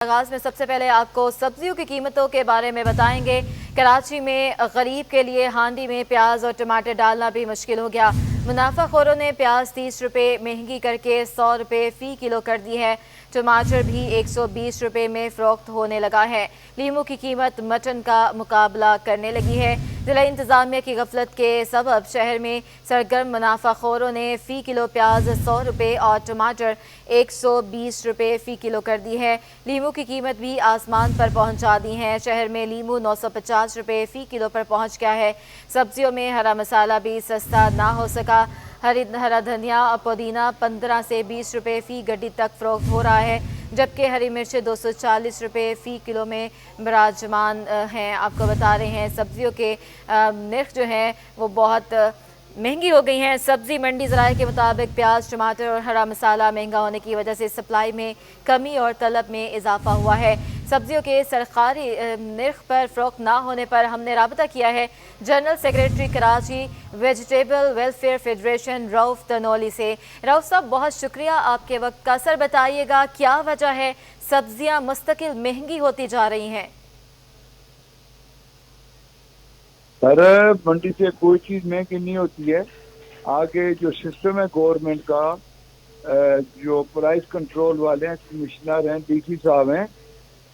आगाज में सबसे पहले आपको सब्जियों की कीमतों के बारे में बताएंगे। कराची में गरीब के लिए हांडी में प्याज और टमाटर डालना भी मुश्किल हो गया। मुनाफाखोरों ने प्याज 30 रुपये महंगी करके 100 रुपये फ़ी किलो कर दी है। टमाटर भी 120 रुपये में फ़रोख्त होने लगा है। लीमू की कीमत मटन का मुकाबला करने लगी है। ज़िला इंतज़ामिया की गफलत के सबब शहर में सरगर्म मुनाफाखोरों ने फ़ी किलो प्याज 100 रुपये और टमाटर 120 रुपये फ़ी किलो कर दी है। लीमू की कीमत भी आसमान पर पहुंचा दी है। शहर में लीमू 950 रुपये फ़ी किलो पर पहुंच गया है। सब्जियों में हरा मसाला भी सस्ता ना हो सका। हरा धनिया और पुदीना 15 से 20 रुपये फ़ी गड्डी तक फ़रोख्त हो रहा है, जबकि हरी मिर्चें 240 रुपये फ़ी किलो में बराजमान हैं। आपको बता रहे हैं सब्जियों के नर्ख जो हैं वो बहुत महंगी हो गई हैं। सब्जी मंडी ज़राए के मुताबिक प्याज, टमाटर और हरा मसाला महंगा होने की वजह से सप्लाई में कमी और तलब में इजाफा हुआ है। सब्जियों के सरकारी नर्ख पर फ़रोख्त ना होने पर हमने राबता किया है general secretary Karachi vegetable welfare federation Rauf Tanoli से। रऊफ़ साहब, बहुत शुक्रिया आपके वक्त का। सर बताइएगा क्या वजह है सब्जियां मुस्तकिल महंगी होती जा रही हैं? सर, मंडी से कोई चीज़ महंगी नहीं होती है। आगे जो सिस्टम है गवर्नमेंट का, जो प्राइस कंट्रोल वाले हैं, कमिश्नर हैं, डीसी साहब हैं,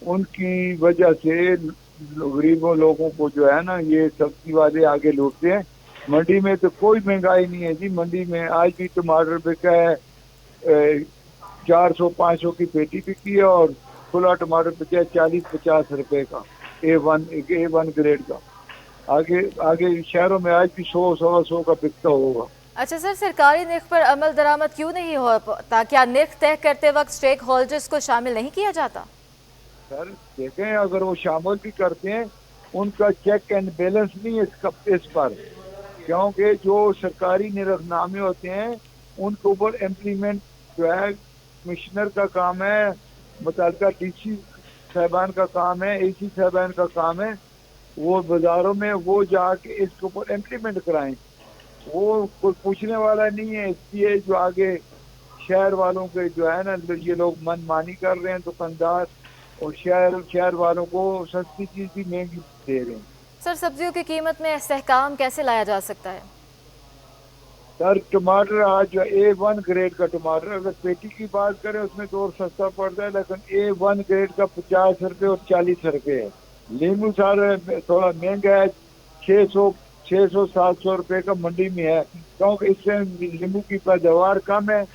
उनकी वजह से गरीबों लोगों को जो है ना, ये सब्जी वाले आगे लूटते हैं। मंडी में तो कोई महंगाई नहीं है जी। मंडी में आज भी टमाटर बिका है 400-500 की पेटी बिकी है और खुला टमाटर बिका है 40-50 रुपए का, A1 ग्रेड का। आगे शहरों में आज भी 100-125 का बिकता होगा। अच्छा सर, सरकारी नर्ख पर अमल दरामद क्यों नहीं हो पाता? क्या नर्ख तय करते वक्त स्टेक होल्डर्स को शामिल नहीं किया जाता? सर देखें, अगर वो शामिल भी करते हैं, उनका चेक एंड बैलेंस नहीं है इस पर, क्योंकि जो सरकारी निरखनामे होते हैं उनके ऊपर इम्प्लीमेंट जो है कमिश्नर का काम है, मुतल्लिका डीसी साहबान का काम है, एसी साहबान का काम है। वो बाजारों में वो जाके इसके ऊपर इम्प्लीमेंट कराएं। वो कोई पूछने वाला नहीं है। इसलिए जो आगे शहर वालों के जो है ना, ये लोग मनमानी कर रहे हैं दुकानदार, और शहर वालों को सस्ती चीज भी महंगी दे रहे हैं। सर, सब्जियों की कीमत में इस्तेहकाम कैसे लाया जा सकता है? सर टमाटर आज जो A1 ग्रेड का टमाटर, अगर पेटी की बात करें उसमें तो और सस्ता पड़ता है, लेकिन A1 ग्रेड का 50 रुपये और 40 रुपये है। लीमू सर थोड़ा महंगा है, 600-700 रुपये का मंडी में है, क्योंकि इससे लीमू की पैदावार कम है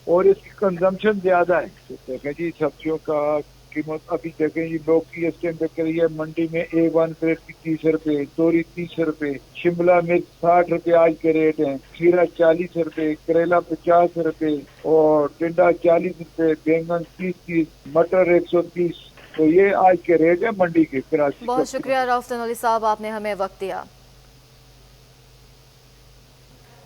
और इसकी कंजम्पशन ज्यादा है। तो देखें जी, सब्जियों का कीमत अभी देखें जी, लौकी इस टाइम बिक रही है मंडी में A1 ग्रेड की 30 रुपये, तोरी 30 रुपये, शिमला मिर्च 60 रुपये आज के रेट हैं, खीरा 40 रुपये, करेला 50 रुपये और टिंडा 40 रुपये, बैंगन 30, मटर 130। तो ये आज के रेट है मंडी के कराची। बहुत शुक्रिया रऊफ़ तनोली साहब, आपने हमें वक्त दिया।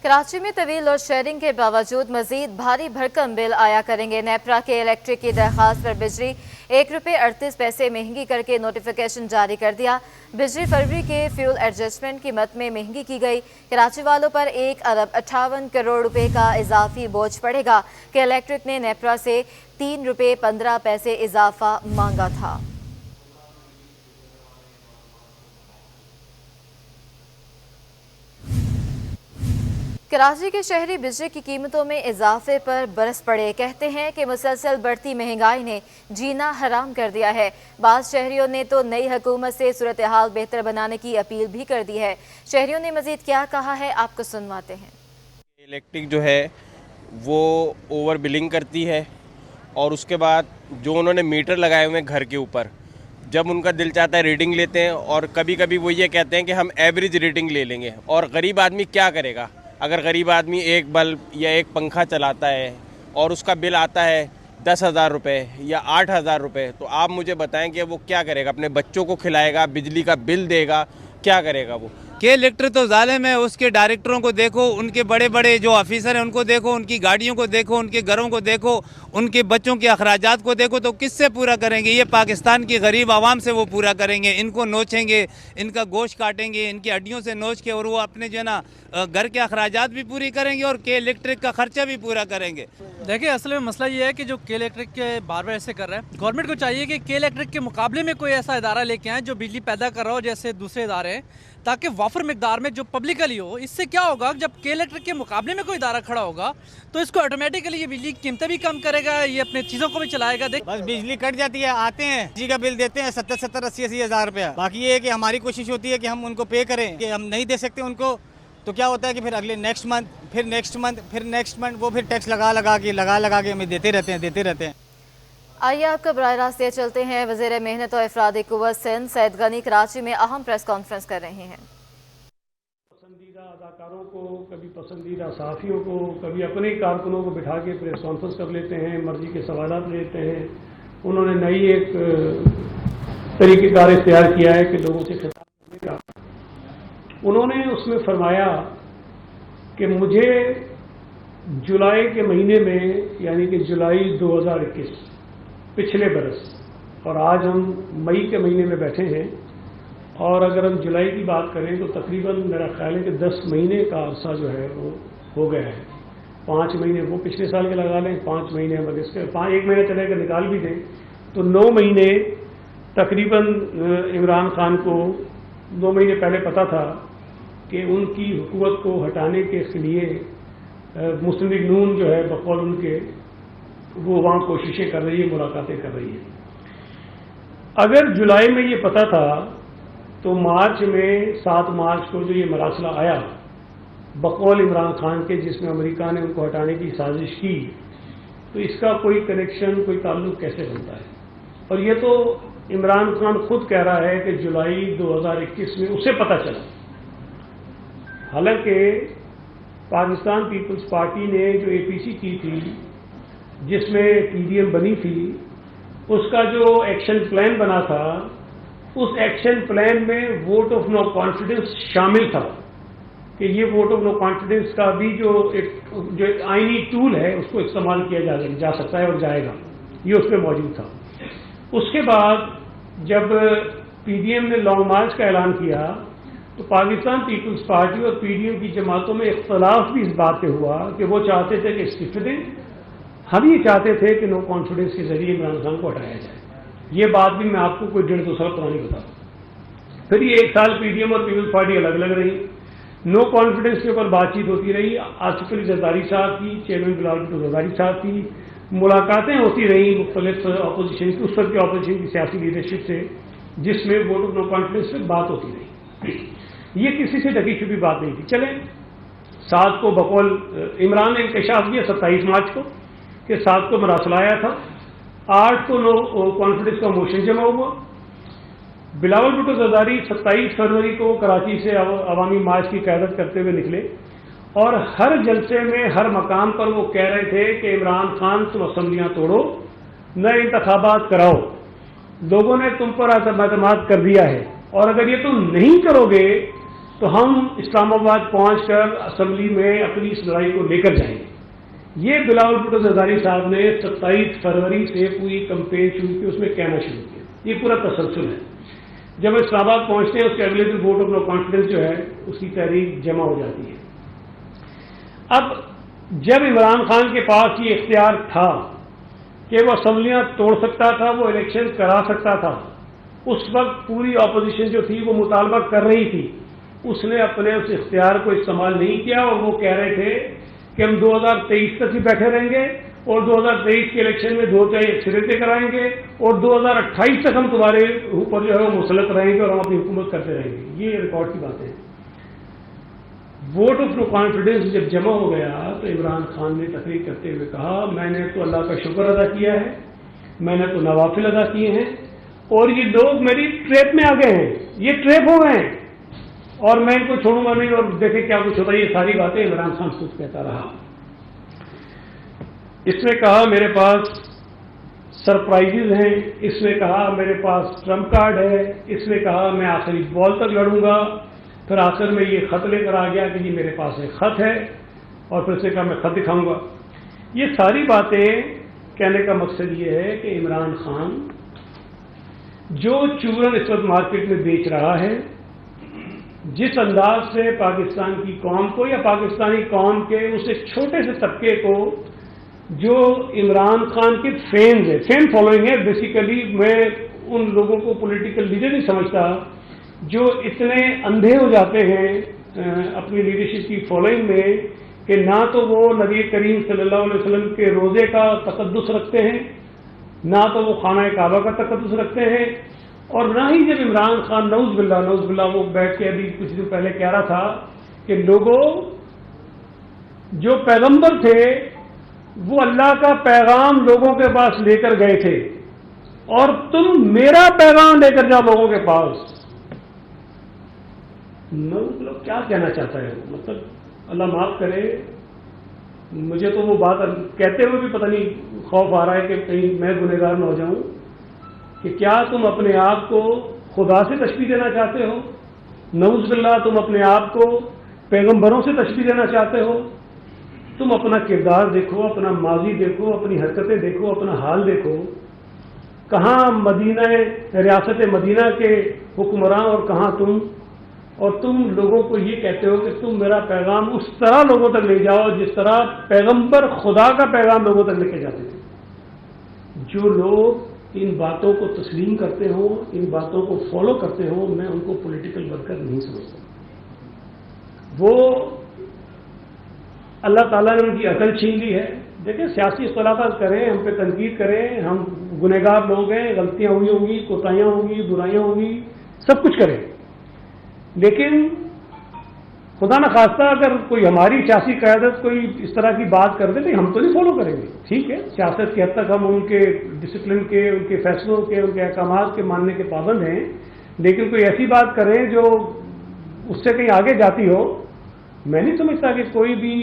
कराची में तवील लोड शेडिंग के बावजूद मजीद भारी भरकम बिल आया करेंगे। नेपरा के इलेक्ट्रिक की दरख्वास्त पर बिजली 1 रुपये 38 पैसे महंगी करके नोटिफिकेशन जारी कर दिया। बिजली फरवरी के फ्यूल एडजस्टमेंट की मद में महंगी की गई। कराची वालों पर 1 अरब 58 करोड़ रुपए का इजाफी बोझ पड़ेगा कि इलेक्ट्रिक ने नेपरा से 3 रुपये 15 पैसे इजाफा मांगा था। कराची के शहरी बिजली की कीमतों में इजाफे पर बरस पड़े। कहते हैं कि मुसलसल बढ़ती महंगाई ने जीना हराम कर दिया है। बाज़ शहरियों ने तो नई हुकूमत से सूरत हाल बेहतर बनाने की अपील भी कर दी है। शहरियों ने मजीद क्या कहा है, आपको सुनवाते हैं। इलेक्ट्रिक जो है वो ओवर बिलिंग करती है, और उसके बाद जो उन्होंने मीटर लगाए हुए हैं घर के ऊपर, जब उनका दिल चाहता है रीडिंग लेते हैं, और कभी कभी वो ये कहते हैं कि हम एवरेज रीडिंग ले लेंगे। और गरीब आदमी क्या करेगा? अगर गरीब आदमी एक बल्ब या एक पंखा चलाता है और उसका बिल आता है 10,000 रुपये या 8,000 रुपये, तो आप मुझे बताएं कि वो क्या करेगा? अपने बच्चों को खिलाएगा, बिजली का बिल देगा, क्या करेगा वो? के इलेक्ट्रिक तो जालिम है। उसके डायरेक्टरों को देखो, उनके बड़े बड़े जो ऑफिसर हैं उनको देखो, उनकी गाड़ियों को देखो, उनके घरों को देखो, उनके बच्चों के अखराजात को देखो, तो किससे पूरा करेंगे? ये पाकिस्तान की गरीब आवाम से वो पूरा करेंगे। इनको नोचेंगे, इनका गोश्त काटेंगे, इनकी हड्डियों से नोच के, और वो अपने जो है ना घर के अखराजात भी पूरी करेंगे और के इलेक्ट्रिक का खर्चा भी पूरा करेंगे। देखिए असल में मसला ये है कि जो के इलेक्ट्रिक के बार बार ऐसे कर रहे हैं, गवर्नमेंट को चाहिए कि के इलेक्ट्रिक के मुकाबले में कोई ऐसा इदारा लेके आए जो बिजली पैदा कर रहा हो जैसे दूसरे इदारे हैं, ताकि वाफर मिकदार में जो पब्लिकली हो। इससे क्या होगा, जब के इलेक्ट्रिक के मुकाबले में कोई इदारा खड़ा होगा तो इसको ऑटोमेटिकली ये बिजली की कीमतें भी कम करेगा, ये अपने चीज़ों को भी चलाएगा। बस बिजली कट जाती है, आते हैं बिजली का बिल देते हैं 70-80 हज़ार रुपया। बाकी ये है कि हमारी कोशिश होती है कि हम उनको पे करें, कि हम नहीं दे सकते उनको तो क्या होता है कि फिर अगले नेक्स्ट मंथ वो फिर टैक्स लगा के हमें देते रहते हैं। आइए आपका बराह रास्त ये चलते हैं। वज़ीर मेहनत और अफरादी कुव्वत सिंध सैयद गनी कराची में अहम प्रेस कॉन्फ्रेंस कर रहे हैं। पसंदीदा अदाकारों को, कभी पसंदीदा सहाफ़ियों को, कभी अपने कारकुनों को बिठा के प्रेस कॉन्फ्रेंस कर लेते हैं, मर्जी के सवालात लेते हैं। उन्होंने नई एक तरीक़ेकार इख्तियार किया है कि लोगों से खिताब करने का। उन्होंने उसमें फरमाया कि मुझे जुलाई के महीने में, यानी कि जुलाई 2021 पिछले बरस, और आज हम मई के महीने में बैठे हैं, और अगर हम जुलाई की बात करें तो तकरीबन मेरा ख्याल है कि 10 महीने का अरसा जो है वो हो गया है। 5 महीने वो पिछले साल के लगा लें, 5 महीने हम इसके 1 महीना चलेगा निकाल भी दें तो 9 महीने तकरीबन इमरान खान को 2 महीने पहले पता था कि उनकी हुकूमत को हटाने के लिए मुस्लिम लीग नून जो है बकौल उनके वो वहाँ कोशिशें कर रही है, मुलाकातें कर रही है। अगर जुलाई में ये पता था तो मार्च में 7 मार्च को जो ये मरासला आया बकौल इमरान खान के, जिसमें अमेरिका ने उनको हटाने की साजिश की, तो इसका कोई कनेक्शन, कोई ताल्लुक कैसे बनता है? और ये तो इमरान खान खुद कह रहा है कि जुलाई 2021 में उसे पता चला। हालांकि पाकिस्तान पीपल्स पार्टी ने जो एपीसी की थी, जिसमें पीडीएम बनी थी, उसका जो एक्शन प्लान बना था, उस एक्शन प्लान में वोट ऑफ नो कॉन्फिडेंस शामिल था कि ये वोट ऑफ नो कॉन्फिडेंस का भी जो एक आईनी टूल है उसको इस्तेमाल किया जा सकता है और जाएगा, ये उसमें मौजूद था। उसके बाद जब पीडीएम ने लॉन्ग मार्च का ऐलान किया तो पाकिस्तान पीपल्स पार्टी और पीडीएम की जमातों में इख्तलाफ भी इस बात पे हुआ कि वो चाहते थे कि इस्तीफे दें, हम ये चाहते थे कि नो कॉन्फिडेंस के जरिए इमरान खान को हटाया जाए। ये बात भी मैं आपको कोई 1.5-2 साल पुरानी बता दूं। फिर ये 1 साल पीडीएम और पीपल्स पार्टी अलग अलग रही, नो कॉन्फिडेंस के ऊपर बातचीत होती रही। आसिफ अली जरदारी साहब की, चेयरमैन बिलावल भुट्टो जरदारी साहब की मुलाकातें होती रही मुख्तलिफ अपोजिशन की, उस वक्त की अपोजिशन की सियासी लीडरशिप से, जिसमें वोट ऑफ नो कॉन्फिडेंस पर बात होती रही। ये किसी से ढकी छुपी बात नहीं थी। चले 7 को बकौल इमरान ने इंकशाफ किया 27 मार्च को कि 7 को मरासला आया था, 8 को नो कॉन्फिडेंस का मोशन जमा हुआ। बिलावल भुट्टो जरदारी 27 फरवरी को कराची से अवामी मार्च की क़यादत करते हुए निकले और हर जलसे में, हर मकाम पर वो कह रहे थे कि इमरान खान तुम असम्बलियां तोड़ो, नए इंतखाबात कराओ, लोगों ने तुम पर एतमाद कर दिया है, और अगर ये तुम नहीं करोगे तो हम इस्लामाबाद पहुंचकर असम्बली में अपनी इस लड़ाई को लेकर जाएंगे। ये बिलावल भुट्टो जरदारी साहब ने 27 फरवरी से पूरी कैंपेन शुरू की, उसमें कहना शुरू किया। ये पूरा तसलसल है। जब इस्लामाबाद पहुंचते हैं उसके अगले दिन वोट ऑफ नो कॉन्फिडेंस जो है उसकी तहरीक जमा हो जाती है। अब जब इमरान खान के पास ये इख्तियार था कि वो असम्बलियां तोड़ सकता था, वो इलेक्शन करा सकता था, उस वक्त पूरी अपोजिशन जो थी वो मुतालबा कर रही थी, उसने अपने उस इख्तियार को इस्तेमाल नहीं किया और वो कह रहे थे कि हम 2023 तक ही बैठे रहेंगे और 2023 के इलेक्शन में 2 सिरे से कराएंगे और 2028 तक हम तुम्हारे ऊपर जो है वो मुसलत रहेंगे और हम अपनी हुकूमत करते रहेंगे। ये रिकॉर्ड की बात है। वोट ऑफ नो कॉन्फिडेंस जब जमा हो गया तो इमरान खान ने तकरीर करते हुए कहा, मैंने तो अल्लाह का शुक्र अदा किया है, मैंने तो नवाफिल अदा किए हैं, और ये लोग मेरी ट्रैप में आ गए हैं, ये ट्रैप हो गए हैं और मैं इनको छोड़ूंगा नहीं, और देखे क्या कुछ होता है। ये सारी बातें इमरान खान खुद कहता रहा। इसने कहा मेरे पास सरप्राइजेज हैं, इसने कहा मेरे पास ट्रम्प कार्ड है, इसने कहा मैं आखिरी बॉल तक लड़ूंगा, फिर आखिर में ये खत लेकर आ गया कि जी मेरे पास एक खत है, और फिर से कहा मैं खत दिखाऊंगा। ये सारी बातें कहने का मकसद ये है कि इमरान खान जो चूरन इस वक्त मार्केट में बेच रहा है جس انداز سے پاکستان کی قوم کو یا پاکستانی قوم کے اس ایک چھوٹے سے طبقے کو جو عمران خان کے فینز ہیں، فین فالوئنگ ہے بیسیکلی، میں ان لوگوں کو پولیٹیکل لیڈر نہیں سمجھتا جو اتنے اندھے ہو جاتے ہیں اپنی لیڈرشپ کی فالوئنگ میں کہ نہ تو وہ نبی کریم صلی اللہ علیہ وسلم کے روزے کا تقدس رکھتے ہیں، نہ تو وہ خانہ کعبہ کا تقدس رکھتے ہیں، اور نہ ہی جب عمران خان نعوذ باللہ وہ بیٹھ کے ابھی کچھ دن پہلے کہہ رہا تھا کہ لوگوں جو پیغمبر تھے وہ اللہ کا پیغام لوگوں کے پاس لے کر گئے تھے اور تم میرا پیغام لے کر جاؤ لوگوں کے پاس. مطلب کیا کہنا چاہتا ہے؟ مطلب اللہ معاف کرے، مجھے تو وہ بات کہتے ہوئے بھی پتہ نہیں خوف آ رہا ہے کہ کہیں میں گنہگار نہ ہو جاؤں کہ کیا تم اپنے آپ کو خدا سے تشبیہ دینا چاہتے ہو؟ نعوذ باللہ تم اپنے آپ کو پیغمبروں سے تشبیہ دینا چاہتے ہو؟ تم اپنا کردار دیکھو، اپنا ماضی دیکھو، اپنی حرکتیں دیکھو، اپنا حال دیکھو. کہاں مدینہ، ریاست مدینہ کے حکمراں اور کہاں تم، اور تم لوگوں کو یہ کہتے ہو کہ تم میرا پیغام اس طرح لوگوں تک لے جاؤ جس طرح پیغمبر خدا کا پیغام لوگوں تک لے کے جاتے تھے. جو لوگ ان باتوں کو تسلیم کرتے ہوں، ان باتوں کو فالو کرتے ہوں، میں ان کو پولیٹیکل ورکر نہیں سمجھتا. وہ اللہ تعالیٰ نے ان کی عقل چھین لی ہے. دیکھیں سیاسی اختلافات کریں، ہم پہ تنقید کریں، ہم گنہگار لوگ ہیں، غلطیاں ہوئی ہوں گی، کوتاہیاں ہوں گی، برائیاں ہوں گی، سب کچھ کریں، لیکن خدا نہ خواستہ اگر کوئی ہماری سیاسی قیادت کوئی اس طرح کی بات کر دے تو ہم تو نہیں فالو کریں گے. ٹھیک ہے، سیاست کی حد تک ہم ان کے ڈسپلن کے، ان کے فیصلوں کے، ان کے احکامات کے ماننے کے پابند ہیں، لیکن کوئی ایسی بات کریں جو اس سے کہیں آگے جاتی ہو. میں نہیں سمجھتا کہ کوئی بھی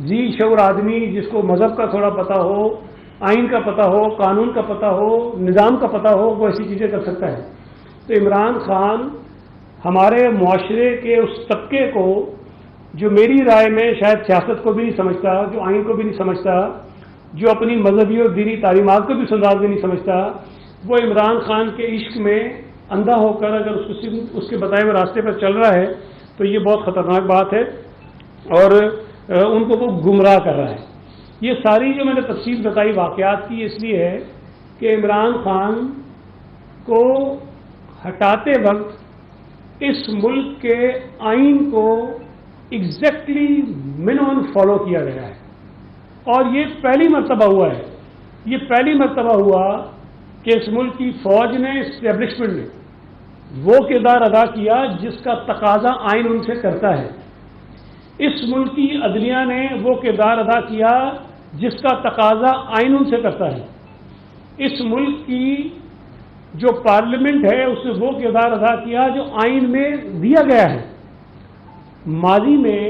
ذی شعور آدمی جس کو مذہب کا تھوڑا پتہ ہو، آئین کا پتہ ہو، قانون کا پتہ ہو، نظام کا پتہ ہو، وہ ایسی چیزیں کر سکتا ہے. تو عمران خان ہمارے معاشرے کے اس طبقے کو جو میری رائے میں شاید سیاست کو بھی نہیں سمجھتا، جو آئین کو بھی نہیں سمجھتا، جو اپنی مذہبی اور دینی تعلیمات کو بھی سنداز بھی نہیں سمجھتا، وہ عمران خان کے عشق میں اندھا ہو کر اگر اس کے بتائے ہوئے راستے پر چل رہا ہے تو یہ بہت خطرناک بات ہے اور ان کو وہ گمراہ کر رہا ہے. یہ ساری جو میں نے تفصیل بتائی واقعات کی اس لیے ہے کہ عمران خان کو ہٹاتے وقت اس ملک کے آئین کو ایگزیکٹلی منون فالو کیا گیا ہے. اور یہ پہلی مرتبہ ہوا ہے، یہ پہلی مرتبہ ہوا کہ اس ملک کی فوج نے، اسٹیبلشمنٹ نے وہ کردار ادا کیا جس کا تقاضا آئین ان سے کرتا ہے. اس ملک کی عدلیہ نے وہ کردار ادا کیا جس کا تقاضا آئین ان سے کرتا ہے. اس ملک کی جو پارلیمنٹ ہے اس نے وہ کردار ادا کیا جو آئین میں دیا گیا ہے. ماضی میں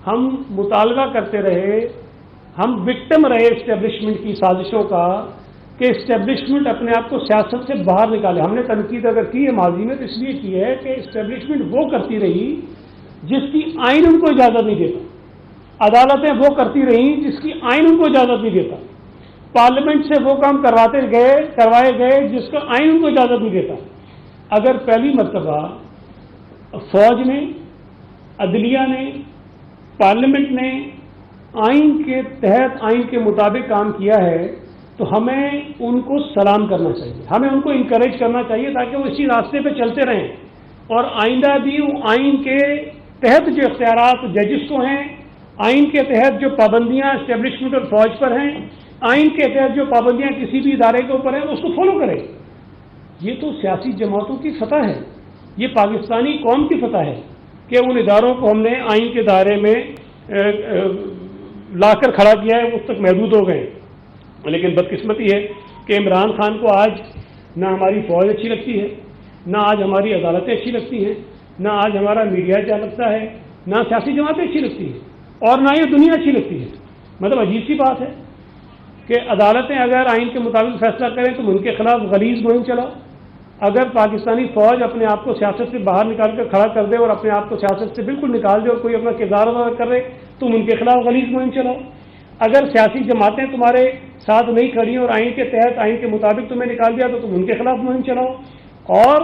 ہم مطالبہ کرتے رہے، ہم وکٹم رہے اسٹیبلشمنٹ کی سازشوں کا کہ اسٹیبلشمنٹ اپنے آپ کو سیاست سے باہر نکالے. ہم نے تنقید اگر کی ہے ماضی میں تو اس لیے کی ہے کہ اسٹیبلشمنٹ وہ کرتی رہی جس کی آئین ان کو اجازت نہیں دیتا، عدالتیں وہ کرتی رہیں جس کی آئین ان کو اجازت نہیں دیتا، پارلیمنٹ سے وہ کام کروائے گئے جس کا آئین ان کو اجازت نہیں دیتا. اگر پہلی مرتبہ فوج نے، عدلیہ نے، پارلیمنٹ نے آئین کے تحت، آئین کے مطابق کام کیا ہے تو ہمیں ان کو سلام کرنا چاہیے، ہمیں ان کو انکریج کرنا چاہیے تاکہ وہ اسی راستے پہ چلتے رہیں اور آئندہ بھی وہ آئین کے تحت جو اختیارات ججز کو ہیں، آئین کے تحت جو پابندیاں اسٹیبلشمنٹ اور فوج پر ہیں، آئین کے تحت جو پابندیاں کسی بھی ادارے کے اوپر ہیں اس کو فالو کریں. یہ تو سیاسی جماعتوں کی فتح ہے، یہ پاکستانی قوم کی فتح ہے کہ ان اداروں کو ہم نے آئین کے دائرے میں لا کر کھڑا کیا ہے، اس تک محدود ہو گئے. لیکن بدقسمتی ہے کہ عمران خان کو آج نہ ہماری فوج اچھی لگتی ہے، نہ آج ہماری عدالتیں اچھی لگتی ہیں، نہ آج ہمارا میڈیا اچھا لگتا ہے، نہ سیاسی جماعتیں اچھی لگتی ہیں اور نہ یہ دنیا اچھی لگتی ہے. مطلب عجیب سی بات ہے کہ عدالتیں اگر آئین کے مطابق فیصلہ کریں تو ان کے خلاف غلیظ مہم چلاؤ، اگر پاکستانی فوج اپنے آپ کو سیاست سے باہر نکال کر کھڑا کر دے اور اپنے آپ کو سیاست سے بالکل نکال دے اور کوئی اپنا کردار ادا کر رہے تم ان کے خلاف غلیظ مہم چلاؤ. اگر سیاسی جماعتیں تمہارے ساتھ نہیں کھڑی اور آئین کے تحت، آئین کے مطابق تمہیں نکال دیا تو تم ان کے خلاف مہم چلاؤ اور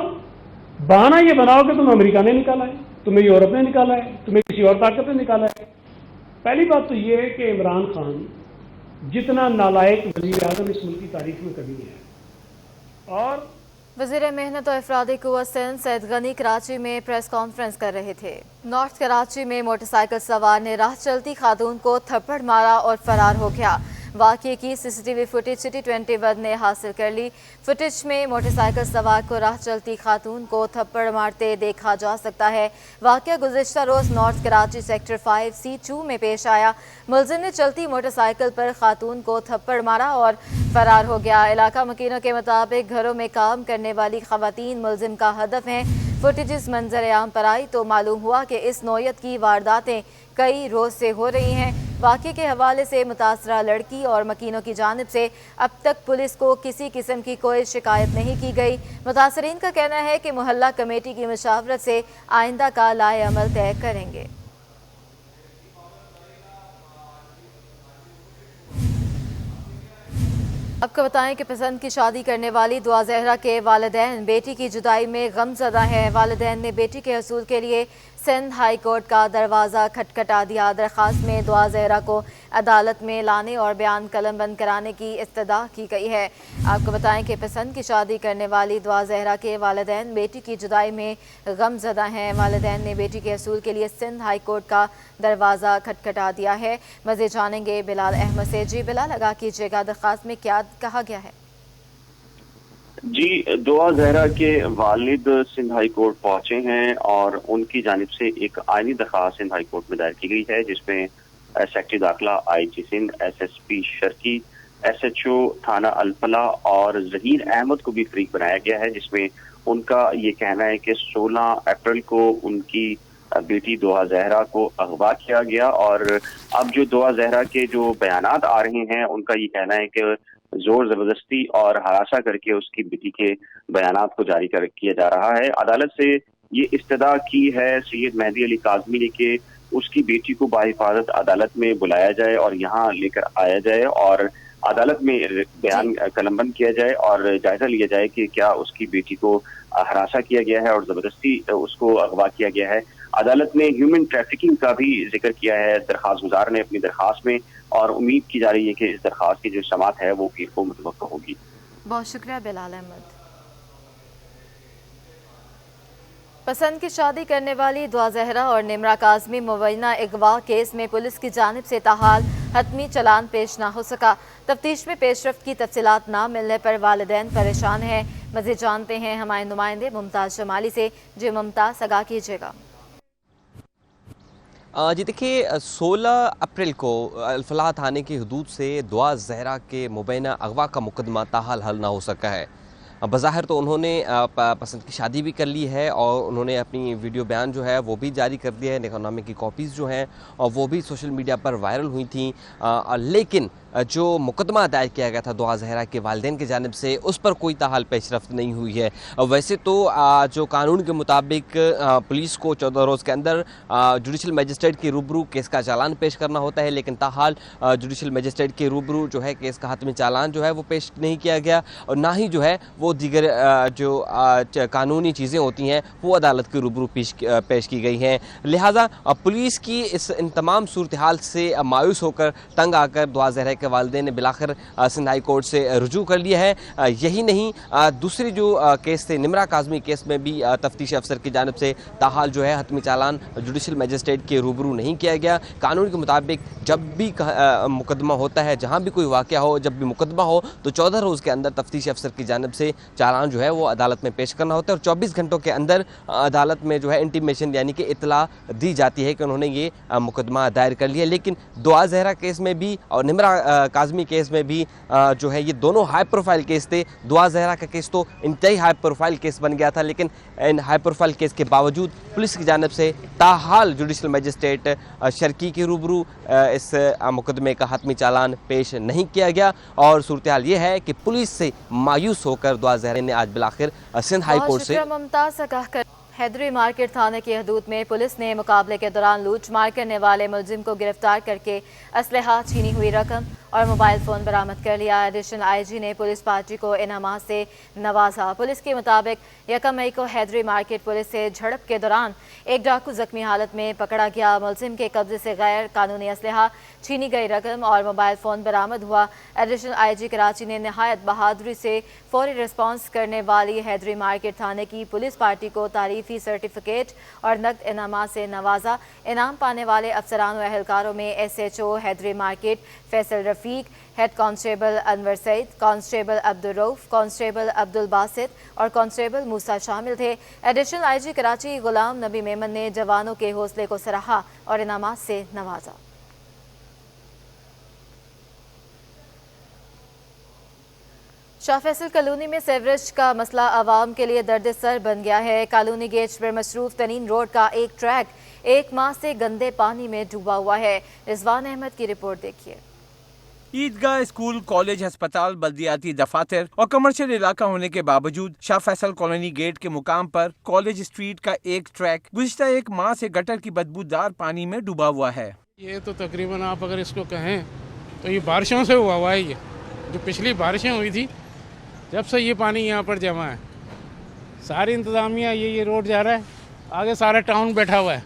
بہانہ یہ بناؤ کہ تم امریکہ نے نکالا ہے، तुम्हें यूरोप ने निकाला है, तुम्हें किसी और ताकत ने निकाला है। पहली बात तो ये है कि इमरान खान जितना नालायक वज़ीर आज़म इस मुल्क की तारीख में कभी है। और वज़ीर मेहनत और अफरादी कुव्वत सिंध सैयद गनी कराची में प्रेस कॉन्फ्रेंस कर रहे थे। नॉर्थ कराची में मोटरसाइकिल सवार ने राह चलती खातून को थप्पड़ मारा और फरार हो गया। वाक़ये की सीसीटीवी फुटेज सिटी 21 ने हासिल कर ली। फुटेज में मोटरसाइकिल सवार को राह चलती खातून को थप्पड़ मारते देखा जा सकता है। वाक़या गुज़िश्ता रोज़ नॉर्थ कराची सेक्टर 5C2 में पेश आया। मुलजिम ने चलती मोटरसाइकिल पर खातून को थप्पड़ मारा और फरार हो गया। इलाका मकीनों के मुताबिक घरों में काम करने वाली ख़वातीन मुलजिम का हदफ हैं। फुटेज मंजर आम पर आई तो मालूम हुआ कि इस नौयत की वारदातें कई रोज़ से हो रही हैं। वाक़े के हवाले से मुतासरा लड़की और मकीनों की जानिब से अब तक पुलिस को किसी किस्म की कोई शिकायत नहीं की गई। मुतासरीन का कहना है कि मोहल्ला कमेटी की मशावरत से आइंदा का लाए अमल तय करेंगे। आपको बताएं कि पसंद की शादी करने वाली दुआ ज़हरा के वालिदैन बेटी की जुदाई में गमज़दा हैं। वालिदैन ने बेटी के हसूल के लिए सिंध हाई कोर्ट का दरवाज़ा खटखटा दिया। दरख्वास्त में दुआ ज़हरा को अदालत में लाने और बयान कलमबंद कराने की इस्तदा की गई है। आपको बताएं कि पसंद की शादी करने वाली दुआ ज़हरा के वालिदैन बेटी की जुदाई में गमज़दा हैं। वालिदैन ने बेटी के हसूल के लिए सिंध हाई कोर्ट का दरवाज़ा खटखटा दिया है। मज़ीद जानेंगे बिलाल अहमद से। जी बिलाल, आगाह कीजिएगा, दरख्वास्त में क्या कहा गया है? जी, दुआ ज़हरा के वालिद सिंध हाई कोर्ट पहुंचे हैं और उनकी जानिब से एक आईनी दरख्वास्त सिंध हाई कोर्ट में दायर की गई है, जिसमें सेक्रेटरी दाखिला IG Sindh, SSP Sharki, SHO थाना अलफला और ज़हीर अहमद को भी फरीक बनाया गया है, जिसमें उनका ये कहना है कि 16 अप्रैल को उनकी बेटी दुआ ज़हरा को अगवा किया गया और अब जो दुआ ज़हरा के जो बयानात आ रहे हैं उनका ये कहना है कि जोर जबरदस्ती और हरासा करके उसकी बेटी के बयानात को जारी किया जा रहा है। अदालत से ये इस्तदा की है सैयद मेहदी अली काज़मी ने कि उसकी बेटी को बाहिफाजत अदालत में बुलाया जाए और यहाँ लेकर आया जाए और अदालत में बयान कलमबंद किया जाए और जायजा लिया जाए कि क्या उसकी बेटी को हरासा किया गया है और जबरदस्ती उसको अगवा किया गया है। अदालत ने ह्यूमन ट्रैफिकिंग का भी जिक्र किया है दरख्वास्त गुजार ने अपनी दरख्वास्त में और उम्मीद की जा रही है कि इस दरख्वास्त की जो समाअत है वो पीर को मुतवक्का होगी। बहुत शुक्रिया बिलाल अहमद। पसंद की शादी करने वाली दुआ ज़हरा और निमरा काज़मी मुबैना अगवा केस में पुलिस की जानिब से ताहाल हतमी चलान पेश न हो सका। तफ्तीश में पेशरफ्त की तफसीलात न मिलने पर वालिदैन परेशान हैं। मज़ीद जानते हैं हमारे नुमाइंदे मुमताज़ जमाली से। जी मुमताज़, आगाह कीजिएगा। जी देखिए, 16 अप्रैल को अल्फलाह थाने की हदूद से दुआ ज़हरा के मुबैना अगवा का मुकदमा ताहाल हल ना हो सका है। बज़ाहिर तो उन्होंने पसंद की शादी भी कर ली है और उन्होंने अपनी वीडियो बयान जो है वो भी जारी कर दिया है। निकाहनामे की कॉपीज़ जो हैं और वो भी सोशल मीडिया पर वायरल हुई थी, लेकिन जो मुकदमा दायर किया गया था दुआ ज़हरा के वालिदैन की जानिब से उस पर कोई ताहाल पेशरफ्त नहीं हुई है। वैसे तो जो कानून के मुताबिक पुलिस को 14 रोज़ के अंदर जुडिशल मजिस्ट्रेट के रूबरू केस का चालान पेश करना होता है, लेकिन ताहाल जुडिशल मजिस्ट्रेट के रूबरू जो है केस का हतमी चालान जो है वो पेश नहीं किया गया और ना ही जो है वो दीगर जो कानूनी चीज़ें होती हैं वो अदालत के रूबरू पेश की गई हैं। लिहाजा पुलिस की इन तमाम सूरत हाल से मायूस होकर तंग आकर दुआ ज़हरा के वालिदैन ने बिलाखिर सिंध हाई कोर्ट से रुजू कर लिया है। यही नहीं, दूसरी जो केस थे निमरा काज़मी केस में भी तफ्तीशी अफसर की जानिब से ताहाल जो है हतमी चालान जुडिशल मजिस्ट्रेट के रूबरू नहीं किया गया। कानून के मुताबिक जब भी मुकदमा होता है, जहाँ भी कोई वाक़या हो, जब भी मुकदमा हो तो 14 रोज़ के अंदर तफ्तीशी अफसर की जानिब से चालान जो है वो अदालत में पेश करना होता है और 24 घंटों के अंदर अदालत में जो है इंटीमेशन यानी कि इतला दी जाती है कि उन्होंने ये मुकदमा दायर कर लिया। लेकिन दुआ ज़हरा केस में भी और निमरा काज़मी केस में भी जो है ये दोनों हाई प्रोफाइल केस थे। दुआ ज़हरा का केस तो इंतहाई हाई प्रोफाइल केस बन गया था, लेकिन इन हाई प्रोफाइल केस के बावजूद पुलिस की जानिब से ताहाल जुडिशल मजिस्ट्रेट शर्की के रूबरू इस मुकदमे का हतमी चालान पेश नहीं किया गया और सूरत हाल ये है कि पुलिस से मायूस होकर दुआ ज़हरा ने आज बिलाखिर सिंध हाई कोर्ट से मुमताज़ कहकर हैदरी मार्केट थाने की हदूद में पुलिस ने मुकाबले के दौरान लूट मार करने वाले मुलजिम को गिरफ्तार करके असलहा, छीनी हुई रकम اور موبائل فون برآمد کر لیا۔ ایڈیشنل IG نے پولیس پارٹی کو انعامات سے نوازا۔ پولیس کے مطابق 1 مئی کو حیدری مارکیٹ پولیس سے جھڑپ کے دوران ایک ڈاکو زخمی حالت میں پکڑا گیا۔ ملزم کے قبضے سے غیر قانونی اسلحہ، چھینی گئی رقم اور موبائل فون برآمد ہوا۔ ایڈیشنل IG کراچی نے نہایت بہادری سے فوری رسپانس کرنے والی حیدری مارکیٹ تھانے کی پولیس پارٹی کو تعریفی سرٹیفکیٹ اور نقد انعامات سے نوازا۔ انعام پانے والے افسران و اہلکاروں میں SHO حیدری مارکیٹ فیصل رفیق، ہیڈ کانسٹیبل انور سعید، کانسٹیبل عبدالرؤف، کانسٹیبل عبدالباسط اور کانسٹیبل موسیٰ شامل تھے۔ ایڈیشنل IG کراچی غلام نبی میمن نے جوانوں کے حوصلے کو سراہا اور انعامات سے نوازا۔ شاہ فیصل کالونی میں سیوریج کا مسئلہ عوام کے لیے درد سر بن گیا ہے۔ کالونی گیٹس پر مصروف ترین روڈ کا ایک ٹریک 1 ماہ سے گندے پانی میں ڈوبا ہوا ہے۔ رضوان احمد کی رپورٹ دیکھیے۔ عیدگاہ، اسکول، کالج، ہسپتال، بلدیاتی دفاتر اور کمرشل علاقہ ہونے کے باوجود شاہ فیصل کالونی گیٹ کے مقام پر کالج اسٹریٹ کا ایک ٹریک گزشتہ 1 ماہ سے گٹر کی بدبودار پانی میں ڈوبا ہوا ہے۔ یہ تو تقریباً آپ اگر اس کو کہیں تو یہ بارشوں سے ہوا ہے۔ یہ جو پچھلی بارشیں ہوئی تھی جب سے یہ پانی یہاں پر جمع ہے، ساری انتظامیہ یہ روڈ جا رہا ہے، آگے سارا ٹاؤن بیٹھا ہوا ہے،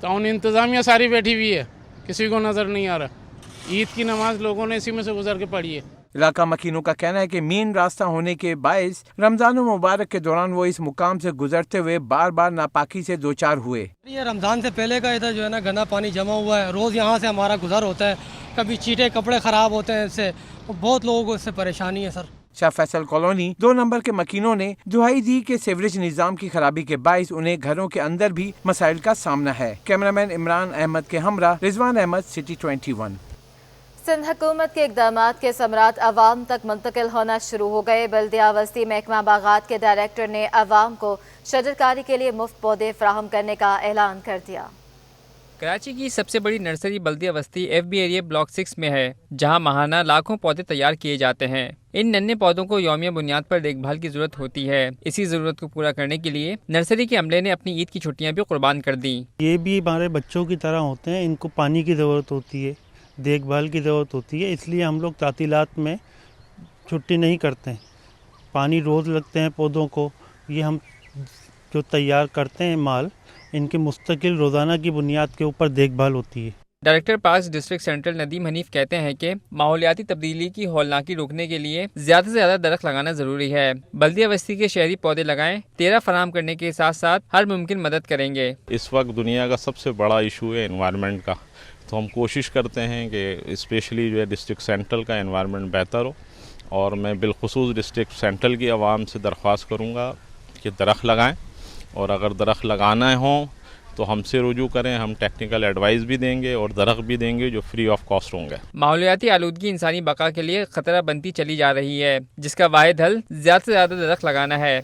ٹاؤن انتظامیہ ساری بیٹھی ہوئی ہے، کسی کو نظر نہیں آ رہا۔ عید کی نماز لوگوں نے اسی میں سے گزر کے پڑھی ہے۔ علاقہ مکینوں کا کہنا ہے کہ مین راستہ ہونے کے باعث رمضان المبارک کے دوران وہ اس مقام سے گزرتے ہوئے بار بار ناپاکی سے دوچار ہوئے۔ یہ رمضان سے پہلے کا ادھر جو ہے نا گندا پانی جمع ہوا ہے، روز یہاں سے ہمارا گزر ہوتا ہے، کبھی چیٹے کپڑے خراب ہوتے ہیں، اس سے بہت لوگوں کو اس سے پریشانی ہے سر۔ شاہ فیصل کالونی 2 نمبر کے مکینوں نے دہائی دی کہ سیوریج نظام کی خرابی کے باعث انہیں گھروں کے اندر بھی مسائل کا سامنا ہے۔ کیمرامین عمران احمد کے ہمراہ رضوان احمد، سٹی 21۔ سندھ حکومت کے اقدامات کے ثمرات عوام تک منتقل ہونا شروع ہو گئے۔ بلدیہ وسطی محکمہ باغات کے ڈائریکٹر نے عوام کو شجرکاری کے لیے مفت پودے فراہم کرنے کا اعلان کر دیا۔ کراچی کی سب سے بڑی نرسری بلدیہ وسطی FB ایریا بلاک 6 میں ہے، جہاں ماہانہ لاکھوں پودے تیار کیے جاتے ہیں۔ ان ننھے پودوں کو یومیہ بنیاد پر دیکھ بھال کی ضرورت ہوتی ہے۔ اسی ضرورت کو پورا کرنے کے لیے نرسری کے عملے نے اپنی عید کی چھٹیاں بھی قربان کر دیں۔ یہ بھی ہمارے بچوں کی طرح ہوتے ہیں، ان کو پانی کی ضرورت ہوتی ہے، دیکھ بھال کی ضرورت ہوتی ہے، اس لیے ہم لوگ تعطیلات میں چھٹی نہیں کرتے ہیں۔ پانی روز لگتے ہیں پودوں کو۔ یہ ہم جو تیار کرتے ہیں مال، ان کے مستقل روزانہ کی بنیاد کے اوپر دیکھ بھال ہوتی ہے۔ Director parks district central Nadeem Hanif کہتے ہیں کہ ماحولیاتی تبدیلی کی ہولناکی روکنے کے لیے زیادہ سے زیادہ درخت لگانا ضروری ہے۔ بلدیہ وسطی کے شہری پودے لگائیں، 13 فراہم کرنے کے ساتھ ساتھ ہر ممکن مدد کریں گے۔ اس وقت دنیا کا سب سے بڑا ایشو ہے انوائرمنٹ کا، تو ہم کوشش کرتے ہیں کہ اسپیشلی جو ہے ڈسٹرکٹ سینٹرل کا انوائرمنٹ بہتر ہو، اور میں بالخصوص ڈسٹرکٹ سینٹرل کی عوام سے درخواست کروں گا کہ درخت لگائیں، اور اگر درخت لگانا ہوں تو ہم سے رجوع کریں، ہم ٹیکنیکل ایڈوائز بھی دیں گے اور درخت بھی دیں گے جو فری آف کاسٹ ہوں گے۔ ماحولیاتی آلودگی انسانی بقا کے لیے خطرہ بنتی چلی جا رہی ہے، جس کا واحد حل زیادہ سے زیادہ درخت لگانا ہے۔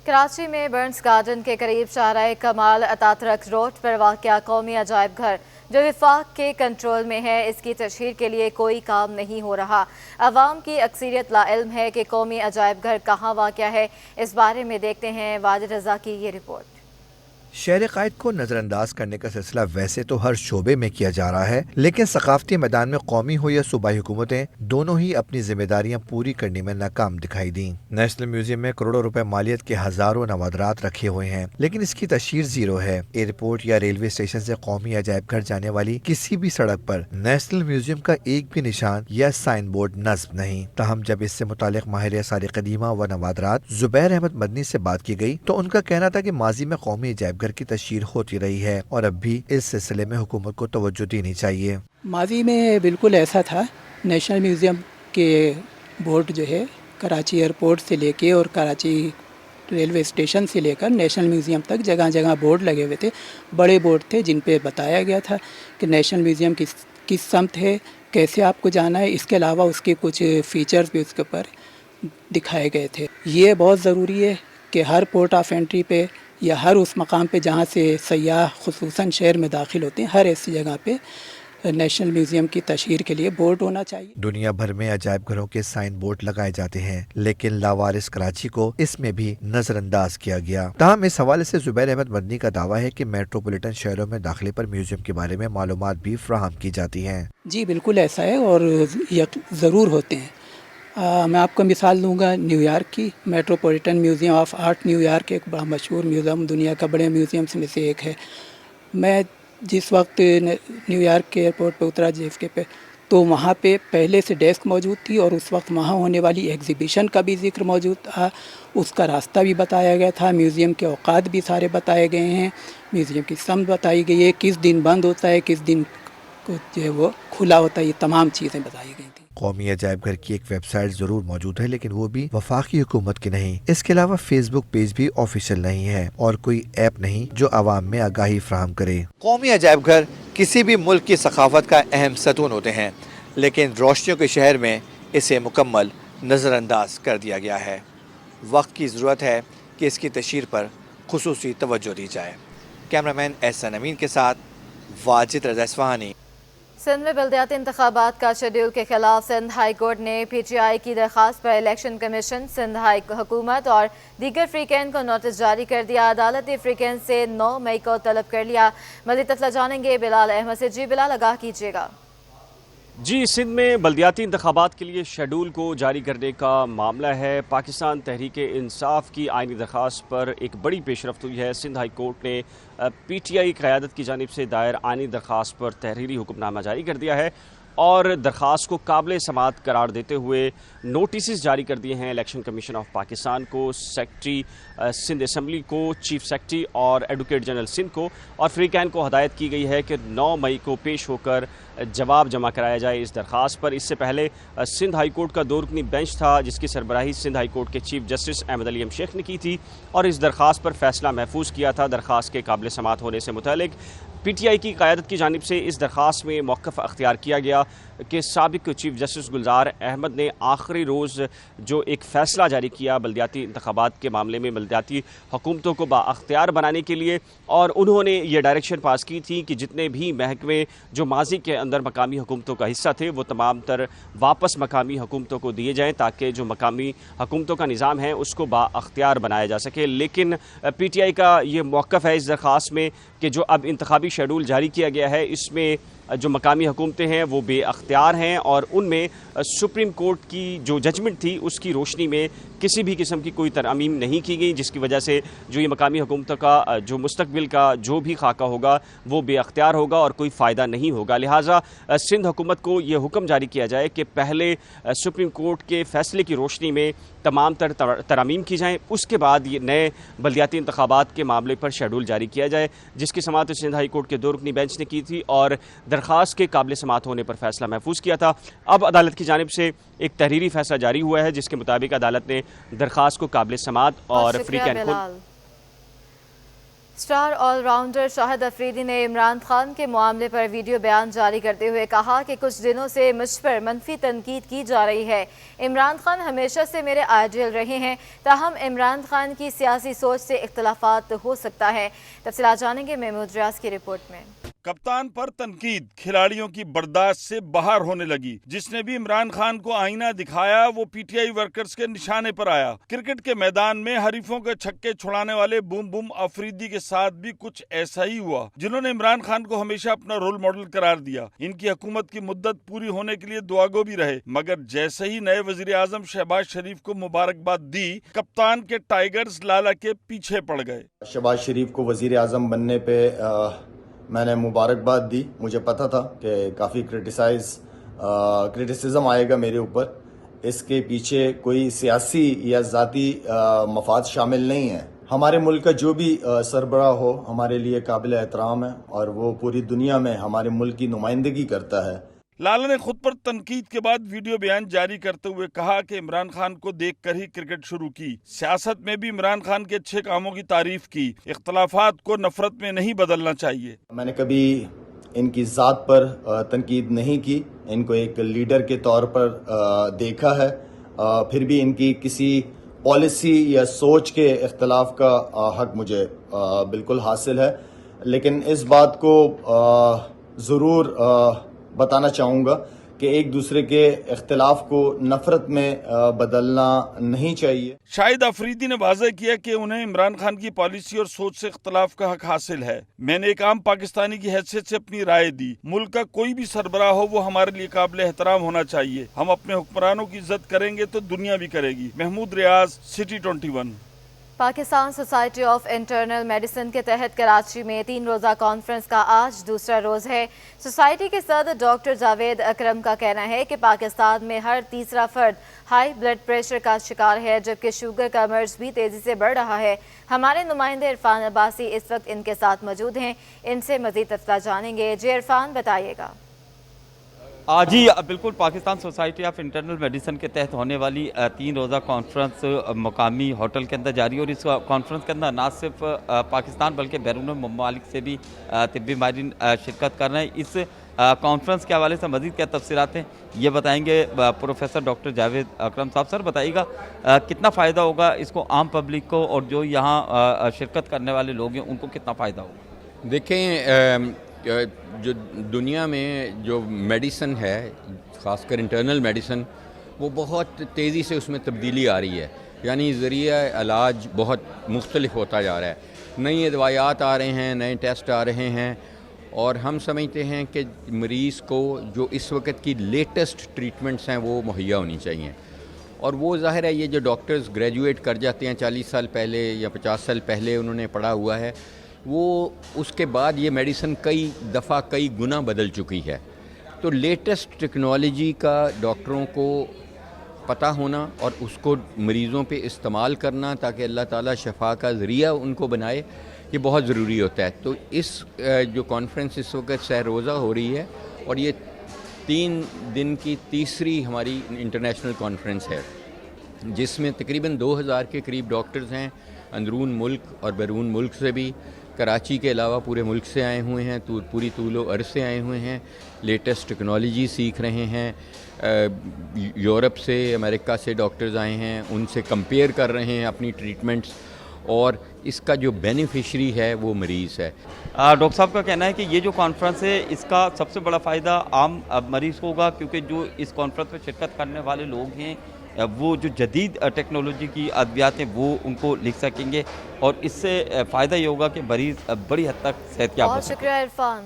کراچی میں برنس گارڈن کے قریب شاہراہ کمال اتاترک روڈ پر واقع قومی عجائب گھر جو وفاق کے کنٹرول میں ہے، اس کی تشہیر کے لیے کوئی کام نہیں ہو رہا۔ عوام کی اکثریت لا علم ہے کہ قومی عجائب گھر کہاں واقع ہے۔ اس بارے میں دیکھتے ہیں واجد رضا کی یہ رپورٹ۔ شہر قائد کو نظر انداز کرنے کا سلسلہ ویسے تو ہر شعبے میں کیا جا رہا ہے، لیکن ثقافتی میدان میں قومی ہو یا صوبائی حکومتیں دونوں ہی اپنی ذمہ داریاں پوری کرنے میں ناکام دکھائی دیں۔ نیشنل میوزیم میں کروڑوں روپے مالیت کے ہزاروں نوادرات رکھے ہوئے ہیں، لیکن اس کی تشہیر زیرو ہے۔ ایئرپورٹ یا ریلوے اسٹیشن سے قومی عجائب گھر جانے والی کسی بھی سڑک پر نیشنل میوزیم کا ایک بھی نشان یا سائن بورڈ نصب نہیں۔ تاہم جب اس سے متعلق ماہر آثار قدیمہ و نوادرات زبیر احمد مدنی سے بات کی گئی تو ان کا کہنا تھا کہ ماضی میں قومی عجائب گھر کی تشہیر ہوتی رہی ہے اور اب بھی اس سلسلے میں حکومت کو توجہ دینی چاہیے۔ ماضی میں بالکل ایسا تھا، نیشنل میوزیم کے بورڈ جو ہے کراچی ایئرپورٹ سے لے کے اور کراچی ریلوے اسٹیشن سے لے کر نیشنل میوزیم تک جگہ جگہ بورڈ لگے ہوئے تھے، بڑے بورڈ تھے جن پہ بتایا گیا تھا کہ نیشنل میوزیم کس سمت ہے، کیسے آپ کو جانا ہے۔ اس کے علاوہ اس کے کچھ فیچرز بھی اس کے اوپر دکھائے گئے تھے۔ یہ بہت ضروری ہے کہ ہر پورٹ آف انٹری پہ یا ہر اس مقام پہ جہاں سے سیاح خصوصاً شہر میں داخل ہوتے ہیں، ہر ایسی جگہ پہ नेशनल म्यूज़ियम की तशहीर के लिए बोर्ड होना चाहिए। दुनिया भर में अजायब घरों के साइन बोर्ड लगाए जाते हैं, लेकिन लावारिस कराची को इसमें भी नजरअंदाज किया गया। ताहम इस हवाले से जुबैर अहमद मदनी का दावा है कि मेट्रोपॉलिटन शहरों में दाखिले पर म्यूजियम के बारे में मालूमात भी फराहम की जाती हैं। जी बिल्कुल ऐसा है और ज़रूर होते हैं। मैं आपको मिसाल दूंगा न्यूयॉर्क की। Metropolitan museum of art New York एक बड़ा मशहूर म्यूज़ियम, दुनिया का बड़े म्यूज़ियम्स में से एक है। मैं जिस वक्त न्यूयॉर्क के एयरपोर्ट पे उतरा JFK पे, तो वहाँ पे पहले से डेस्क मौजूद थी और उस वक्त वहाँ होने वाली एग्ज़िबिशन का भी जिक्र मौजूद था, उसका रास्ता भी बताया गया था, म्यूज़ियम के औकात भी सारे बताए गए हैं, म्यूज़ियम की समझ बताई गई है, किस दिन बंद होता है, किस दिन को जो है वो खुला होता है, ये तमाम चीज़ें बताई गई थी। कौमी अजायब घर की एक वेबसाइट जरूर मौजूद है, लेकिन वो भी वफाकी हुकूमत की नहीं। इसके अलावा फेसबुक पेज भी ऑफिशियल नहीं है और कोई ऐप नहीं जो आवाम में आगाही फराहम करे। कौमी अजायब घर किसी भी मुल्क की सकाफत का अहम सतून होते हैं, लेकिन रोशनियों के शहर में इसे मुकम्मल नज़रअंदाज कर दिया गया है। वक्त की ज़रूरत है कि इसकी तशहीर पर खुसूसी तवज्जो दी जाए। कैमरामैन एहसन अमीन के साथ वाजिद रज़ा इस्फहानी। सिंध में बल्दियाती इंतखाबात का शेड्यूल के खिलाफ सिंध हाई कोर्ट ने PTI की दरख्वास्त पर इलेक्शन कमीशन, सिंध हाई हुकूमत और दीगर फ्रीकैन को नोटिस जारी कर दिया। अदालत ने फ्रीकैन से 9 मई को तलब कर लिया। मज़ीद तफसील जानेंगे बिलाल अहमद से। जी बिलाल, आगाह कीजिएगा। जी, सिंध में बल्दियाती इंतखाबात के लिए शेड्यूल को जारी करने का मामला है। पाकिस्तान तहरीक इंसाफ की आइनी दरख्वास्त पर एक बड़ी पेशरफ्त हुई है। सिंध हाई कोर्ट ने PTI क़यादत की जानिब से दायर आइनी दरख्वास्त पर तहरीरी हुक्मनामा जारी कर दिया है और दरख्वास्त को काबिल समाअत करार देते हुए नोटिस जारी कर दिए हैं इलेक्शन कमीशन ऑफ पाकिस्तान को, सेक्रेटरी सिंध असम्बली को, चीफ सेक्रेटरी और एडवोकेट जनरल सिंध को, और फ्रीकैन को हदायत की गई है कि 9 मई को पेश होकर जवाब जमा कराया जाए इस दरख्वास्त पर। इससे पहले सिंध हाई कोर्ट का 2 रुकनी बेंच था जिसकी सरबराही सिंध हाई कोर्ट के चीफ जस्टिस अहमद अली शेख ने की थी और इस दरख्वास्त पर फैसला महफूज किया था। दरख्वास्त के काबिल समाअत होने से मुतालिक PTI की क़यादत की जानिब से इस दरख्वास्त में मौक़िफ़ अख्तियार किया गया कि साबिक़ चीफ जस्टिस गुलजार अहमद ने आखिरी रोज़ जो एक फ़ैसला जारी किया बल्दियाती इंतखाबात के मामले में बल्दियाती हुकूमतों को बाअख्तियार बनाने के लिए, और उन्होंने ये डायरेक्शन पास की थी कि जितने भी महकमे जो माजी के अंदर मकामी हुकूमतों का हिस्सा थे वो तमाम तर वापस मकामी हुकूमतों को दिए जाएँ ताकि जो मकामी हुकूमतों का निज़ाम है उसको बाअख्तियार बनाया जा सके। लेकिन PTI का ये मौक़िफ़ है इस दरख्वास्त में कि जो अब इंतखाबी शेड्यूल जारी किया गया है इसमें जो मकामी हुकूमतें हैं वो बेअख्तियार हैं और उनमें सुप्रीम कोर्ट की जो जजमेंट थी उसकी रोशनी में किसी भी किस्म की कोई तरमीम नहीं की गई, जिसकी वजह से जो ये मकामी हुकूमतों का जो मुस्तकबिल का जो भी खाका होगा वो बेअख्तियार होगा और कोई फ़ायदा नहीं होगा। लिहाजा सिंध हुकूमत को ये हुक्म जारी किया जाए कि पहले सुप्रीम कोर्ट के फ़ैसले की रोशनी में तमाम तरमीम की जाएँ, उसके बाद ये नए बल्दियाती इंतखाबात के मामले पर शेड्यूल जारी किया जाए, जिसकी समाअत सिंध हाई कोर्ट के 2 रुकनी बेंच ने की थी और दरख्वास्त के काबिल समाअत होने पर फैसला महफूज किया था। अब अदालत की जानिब से एक तहरीरी फैसला जारी हुआ है जिसके मुताबिक अदालत ने दरख्वास्त को काबिल समाअत और फ्रीकैन को। स्टार ऑलराउंडर शाहिद अफरीदी ने इमरान खान के मामले पर वीडियो बयान जारी करते हुए कहा कि कुछ दिनों से मुझ पर मनफी तनकीद की जा रही है। इमरान खान हमेशा से मेरे आइडियल रहे हैं, ताहम इमरान खान की सियासी सोच से इख्तलाफात हो सकता है। तफसीलात जानेंगे महमूद रियाज की रिपोर्ट में। कप्तान पर तनकीद खिलाड़ियों की बर्दाश्त से बाहर होने लगी। जिसने भी इमरान खान को आईना दिखाया वो PTI वर्कर्स के निशाने पर आया। क्रिकेट के मैदान में हरीफों के छक्के छुड़ाने वाले बूम बूम अफरीदी के साथ भी कुछ ऐसा ही हुआ, जिन्होंने इमरान खान को हमेशा अपना रोल मॉडल करार दिया। इनकी हुकूमत की मुद्दत पूरी होने के लिए दुआगो भी रहे, मगर जैसे ही नए वजीर आजम शहबाज शरीफ को मुबारकबाद दी, कप्तान के टाइगर्स लाला के पीछे पड़ गए। शहबाज शरीफ को वजीर आजम बनने पे मैंने मुबारकबाद दी। मुझे पता था कि काफ़ी क्रिटिसिज्म आएगा मेरे ऊपर। इसके पीछे कोई सियासी या ज़ाती मफाद शामिल नहीं है। हमारे मुल्क का जो भी सरबराह हो हमारे लिए काबिल एहतराम है और वो पूरी दुनिया में हमारे मुल्क की नुमाइंदगी करता है। लाला ने खुद पर तनकीद के बाद वीडियो बयान जारी करते हुए कहा कि इमरान खान को देखकर ही क्रिकेट शुरू की। सियासत में भी इमरान खान के अच्छे कामों की तारीफ की। इख्तलाफात को नफरत में नहीं बदलना चाहिए। मैंने कभी इनकी ज़ात पर तनकीद नहीं की, इनको एक लीडर के तौर पर देखा है। फिर भी इनकी किसी पॉलिसी या सोच के इख्तलाफ का हक मुझे बिल्कुल हासिल है, लेकिन इस बात को ज़रूर बताना चाहूँगा कि एक दूसरे के इख्तिलाफ को नफरत में बदलना नहीं चाहिए। शाहिद अफरीदी ने वाज़ह किया कि उन्हें इमरान खान की पॉलिसी और सोच से इख्तिलाफ का हक हासिल है। मैंने एक आम पाकिस्तानी की हैसियत से अपनी राय दी। मुल्क का कोई भी सरबराह हो वो हमारे लिए काबिल एहतराम होना चाहिए। हम अपने हुक्मरानों की इज्जत करेंगे तो दुनिया भी करेगी। Mahmood Riaz, city 21। Pakistan society of internal medicine के तहत कराची में 3 रोज़ा कॉन्फ्रेंस का आज दूसरा रोज़ है। सोसाइटी के सदर डॉक्टर जावेद अकरम का कहना है कि पाकिस्तान में हर तीसरा फर्द हाई ब्लड प्रेशर का शिकार है, जबकि शुगर का मर्ज भी तेज़ी से बढ़ रहा है। हमारे नुमाइंदे इरफान अब्बासी इस वक्त इनके साथ मौजूद हैं, इनसे मज़ीद तफसीलात जानेंगे। जी इरफान, बताइएगा। जी बिल्कुल, Pakistan society of internal medicine के तहत होने वाली 3 रोज़ा कॉन्फ्रेंस मकामी होटल के अंदर जारी है और इस कॉन्फ्रेंस के अंदर ना सिर्फ पाकिस्तान बल्कि बैरून ममालिक से भी तिब्बी माहिरीन शिरकत कर रहे हैं। इस कॉन्फ्रेंस के हवाले से मज़ीद क्या तफसीलात हैं ये बताएंगे प्रोफेसर डॉक्टर जावेद अकरम साहब। सर बताइएगा कितना फ़ायदा होगा इसको आम पब्लिक को और जो यहाँ शिरकत करने वाले लोग हैं उनको कितना फ़ायदा होगा? देखें, जो दुनिया में जो मेडिसन है, ख़ासकर इंटरनल मेडिसन, वो बहुत तेज़ी से उसमें तब्दीली आ रही है। यानी ज़रिया इलाज बहुत मुख्तलिफ होता जा रहा है। नई दवायात आ रहे हैं, नए टेस्ट आ रहे हैं और हम समझते हैं कि मरीज़ को जो इस वक्त की लेटेस्ट ट्रीटमेंट्स हैं वो मुहैया होनी चाहिए। और वो ज़ाहिर है ये जो डॉक्टर्स ग्रेजुएट कर जाते हैं 40 साल पहले या 50 साल पहले उन्होंने पढ़ा हुआ है, वो उसके बाद ये मेडिसिन कई दफ़ा कई गुना बदल चुकी है। तो लेटेस्ट टेक्नोलॉजी का डॉक्टरों को पता होना और उसको मरीज़ों पे इस्तेमाल करना ताकि अल्लाह ताला शफा का ज़रिया उनको बनाए, ये बहुत ज़रूरी होता है। तो इस जो कॉन्फ्रेंस इस वक्त सह रोज़ा हो रही है और ये 3 दिन की तीसरी हमारी इंटरनेशनल कॉन्फ्रेंस है, जिसमें तकरीबन 2000 के करीब डॉक्टर्स हैं अंदरून मुल्क और बैरून मुल्क से भी। कराची के अलावा पूरे मुल्क से आए हुए हैं, पूरी तूलो अर्ज़ से आए हुए हैं, लेटेस्ट टेक्नोलॉजी सीख रहे हैं। यूरोप से, अमेरिका से डॉक्टर्स आए हैं, उनसे कंपेयर कर रहे हैं अपनी ट्रीटमेंट्स और इसका जो बेनिफिशरी है वो मरीज़ है। डॉक्टर साहब का कहना है कि ये जो कॉन्फ्रेंस है इसका सबसे बड़ा फ़ायदा आम मरीज़ को होगा, क्योंकि जो इस कॉन्फ्रेंस में शिरकत करने वाले लोग हैं वो जो जदीद टेक्नोलॉजी की अद्वियात हैं वो उनको लिख सकेंगे और इससे फ़ायदा ये होगा कि मरीज़ बड़ी हद तक सेहतयाब हो सके। शुक्रिया इरफान।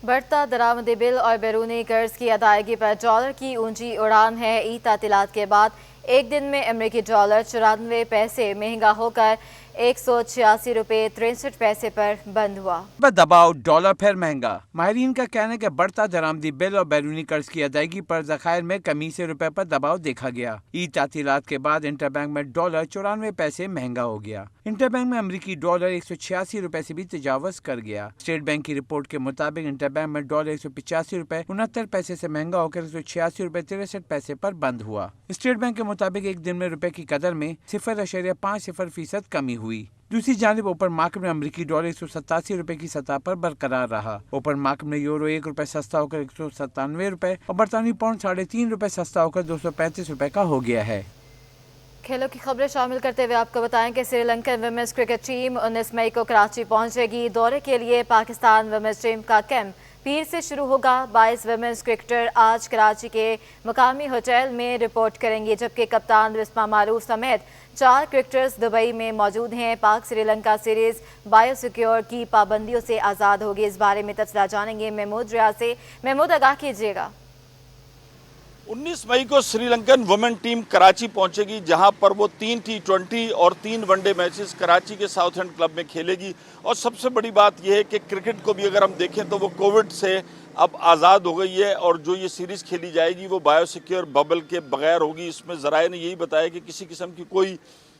बढ़ता दरामदी बिल और बैरूनी कर्ज की अदायगी पर डॉलर की ऊंची उड़ान है। ईद तातीलात के बाद एक दिन में अमरीकी डॉलर 94 पैसे महंगा होकर 186 रुपये 63 पैसे पर बंद हुआ। दबाव, डॉलर फिर महंगा। माहिरीन का कहना है कि बढ़ता दरामदी बिल और बैरूनी कर्ज की अदायगी पर ज़खायर में कमी से रुपए पर दबाव देखा गया। ईद तातीलात के बाद इंटरबैंक में डॉलर 94 पैसे महंगा हो गया। इंटरबैंक में अमरीकी डॉलर 186 रुपए से भी तजावज कर गया। स्टेट बैंक की रिपोर्ट के मुताबिक इंटरबैंक में डॉलर 185 रुपए 69 पैसे से महंगा होकर 186 रुपए 63 पैसे पर बंद हुआ। स्टेट बैंक के मुताबिक एक दिन में रुपए की कदर में 0.50% कमी हुई। दूसरी जानिब ओपन मार्केट में अमरीकी डॉलर 187 रुपए की सतह पर बरकरार रहा। ओपन मार्केट में यूरो 1 रुपए सस्ता होकर 197 रुपए और बरतानी पाउंड 3.5 रुपए सस्ता होकर 235 रुपए का हो गया है। खेलों की खबरें शामिल करते हुए आपको बताएं कि श्रीलंकन वुमेन्स क्रिकेट टीम 19 मई को कराची पहुंचेगी। दौरे के लिए पाकिस्तान वुमेन्स टीम का कैंप पीर से शुरू होगा। 22 वुमेन्स क्रिकेटर आज कराची के मकामी होटल में रिपोर्ट करेंगी, जबकि कप्तान बिस्मा मारूफ समेत 4 क्रिकेटर्स दुबई में मौजूद हैं। पाक श्रीलंका सीरीज बायोसिक्योर की पाबंदियों से आज़ाद होगी। इस बारे में तफसीलात जानेंगे महमूद रियाज से। महमूद, आगाह कीजिएगा। 19 मई को श्रीलंकन वुमेन टीम कराची पहुंचेगी, जहां पर वो 3 T20 और 3 वनडे मैचेस कराची के साउथ एंड क्लब में खेलेगी। और सबसे बड़ी बात यह है कि क्रिकेट को भी अगर हम देखें तो वो कोविड से अब आज़ाद हो गई है और जो ये सीरीज़ खेली जाएगी वो बायोसिक्योर बबल के बगैर होगी। इसमें ज़राए ने यही बताया कि किसी किस्म की कोई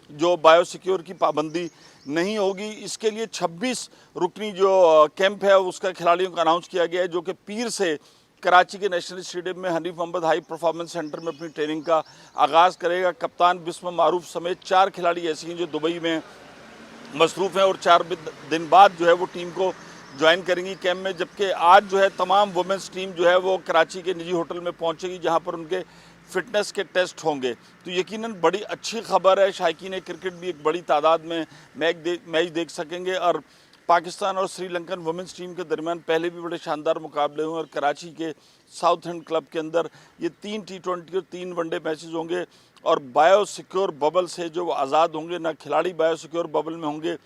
जो बायोसिक्योर की पाबंदी नहीं होगी। इसके लिए 26 रुकनी जो कैंप है उसका खिलाड़ियों का अनाउंस किया गया है, जो कि पीर से कराची के नेशनल स्टेडियम में Hanif Mohammad high performance centre में अपनी ट्रेनिंग का आगाज़ करेगा। कप्तान बिस्मा मारूफ समेत 4 खिलाड़ी ऐसे हैं जो दुबई में मसरूफ़ हैं और 4 दिन बाद जो है वो टीम को ज्वाइन करेंगी कैंप में। जबकि आज जो है तमाम वुमेंस टीम जो है वो कराची के निजी होटल में पहुंचेगी, जहां पर उनके फ़िटनेस के टेस्ट होंगे। तो यकीनन बड़ी अच्छी खबर है। शायकीन क्रिकेट भी एक बड़ी तादाद में मैच देख सकेंगे और पाकिस्तान और श्रीलंकन वुमेंस टीम के दरमियान पहले भी बड़े शानदार मुकाबले हुए और कराची के साउथ एंड क्लब के अंदर ये 3 T20 और 3 वनडे मैचेस होंगे और बायो सिक्योर बबल से जो आज़ाद होंगे, ना खिलाड़ी बायो सिक्योर बबल में होंगे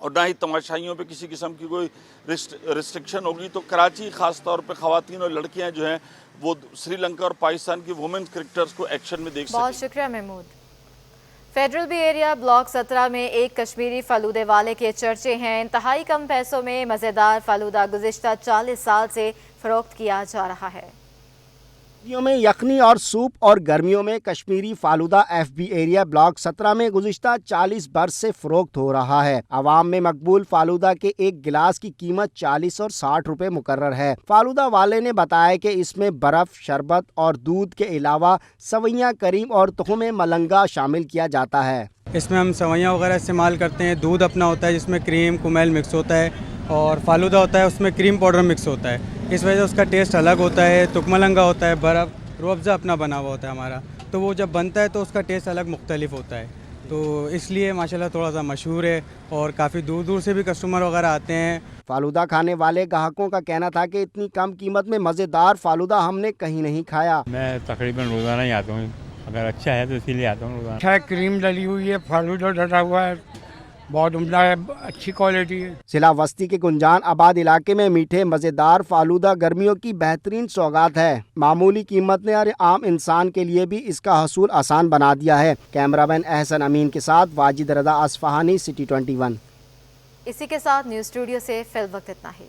और ना ही तमाशाइयों पे किसी किस्म की कोई रिस्ट्रिक्शन होगी। तो कराची ख़ास तौर पे ख़वातीन और लड़कियां जो हैं वो श्रीलंका और पाकिस्तान की वुमेन्स क्रिकेटर्स को एक्शन में देख सकें। बहुत शुक्रिया Mahmood. Federal B area block 17 में एक कश्मीरी फालूदे वाले के चर्चे हैं। इंतहाई कम पैसों में मज़ेदार फालूदा गुज़िश्ता 40 साल से फ़रोख्त किया जा रहा है। सर्दियों में यखनी और सूप और गर्मियों में Kashmiri falooda FB area block 17 में गुज़िश्ता 40 बरस से फ़रोख्त हो रहा है। आवाम में मकबूल फालूदा के एक गिलास की कीमत 40 और 60 रुपए मुकर्रर है। फालूदा वाले ने बताया कि इसमें बर्फ़, शरबत और दूध के अलावा सवैयाँ, करीम और तुख़्म मलंगा शामिल किया जाता है। इसमें हम सवैयाँ वगैरह इस्तेमाल करते हैं। दूध अपना होता है जिसमें क्रीम कुमेल मिक्स होता है और फालूदा होता है उसमें क्रीम पाउडर मिक्स होता है। इस वजह से उसका टेस्ट अलग होता है। तुकमलंगा होता है, बर्फ़, रूअफ़ज़ा अपना बना हुआ होता है हमारा, तो वो जब बनता है तो उसका टेस्ट अलग मुख्तलिफ होता है। तो इसलिए माशाल्लाह थोड़ा सा मशहूर है और काफ़ी दूर दूर से भी कस्टमर वगैरह आते हैं। फालूदा खाने वाले ग्राहकों का कहना था कि इतनी कम कीमत में मज़ेदार फालूदा हमने कहीं नहीं खाया। मैं तकरीबन रोज़ाना ही आता हूँ, अगर अच्छा है तो इसीलिए आता हूँ रोज़ाना। अच्छा है, क्रीम डली हुई है, फालूदा डला हुआ है, बहुत उम्दा है, अच्छी क्वालिटी है। जिला वस्ती के गुंजान आबाद इलाके में मीठे मज़ेदार फालूदा गर्मियों की बेहतरीन सौगात है। मामूली कीमत ने हर आम इंसान के लिए भी इसका हसूल आसान बना दिया है। कैमरामैन अहसन अमीन के साथ वाजिद रज़ा असफहानी, सिटी 21। इसी के साथ न्यूज़ स्टूडियो से फिल वक्त इतना ही।